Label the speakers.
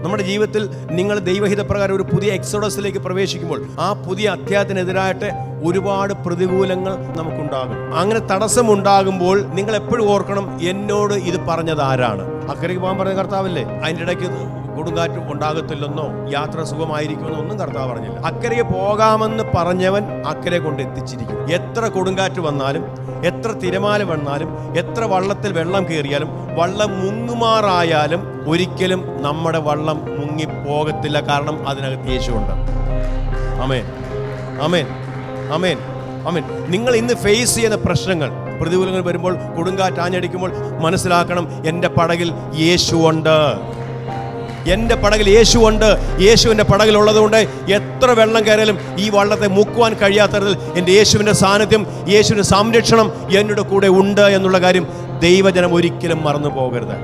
Speaker 1: നമ്മുടെ ജീവിതത്തിൽ നിങ്ങൾ ദൈവഹിതപ്രകാരം ഒരു പുതിയ എക്സോഡസിലേക്ക് പ്രവേശിക്കുമ്പോൾ ആ പുതിയ അധ്യായത്തിനെതിരായിട്ട് ഒരുപാട് പ്രതികൂലങ്ങൾ നമുക്കുണ്ടാകും. അങ്ങനെ തടസ്സമുണ്ടാകുമ്പോൾ നിങ്ങൾ എപ്പോഴും ഓർക്കണം, എന്നോട് ഇത് പറഞ്ഞത് ആരാണ്? അക്കരയ്ക്ക് പോകാൻ പറഞ്ഞ കർത്താവല്ലേ. അതിൻ്റെ ഇടയ്ക്ക് കൊടുങ്കാറ്റ് ഉണ്ടാകത്തില്ലെന്നോ യാത്ര സുഖമായിരിക്കുമെന്നോ ഒന്നും കർത്താവ് പറഞ്ഞില്ല. അക്കരയ്ക്ക് പോകാമെന്ന് പറഞ്ഞവൻ അക്കരെ കൊണ്ട് എത്തിച്ചിരിക്കും. എത്ര കൊടുങ്കാറ്റ് വന്നാലും, എത്ര തിരമാല വന്നാലും, എത്ര വള്ളത്തിൽ വെള്ളം കയറിയാലും, വള്ളം മുങ്ങുമാറായാലും ഒരിക്കലും നമ്മുടെ വള്ളം മുങ്ങിപ്പോകത്തില്ല. കാരണം അതിനകത്ത് യേശുവുണ്ട്. ആമേൻ, ആമേൻ, ആമേൻ, ആമേൻ. നിങ്ങൾ ഇന്ന് ഫേസ് ചെയ്യുന്ന പ്രശ്നങ്ങൾ, പ്രതികൂലങ്ങൾ വരുമ്പോൾ, കൊടുങ്കാറ്റ് ആഞ്ഞടിക്കുമ്പോൾ മനസ്സിലാക്കണം, എൻ്റെ പടകിൽ യേശുവുണ്ട്. എൻ്റെ പടകിൽ യേശുവുണ്ട്. യേശുവിൻ്റെ പടകിലുള്ളത് കൊണ്ട് എത്ര വെള്ളം കയറിയാലും ഈ വള്ളത്തെ മുക്കുവാൻ കഴിയാത്ത തരത്തിൽ എൻ്റെ യേശുവിൻ്റെ സാന്നിധ്യം, യേശുവിൻ്റെ സംരക്ഷണം എന്നോട് കൂടെ ഉണ്ട് എന്നുള്ള കാര്യം ദൈവജനം ഒരിക്കലും മറന്നു പോകരുത്.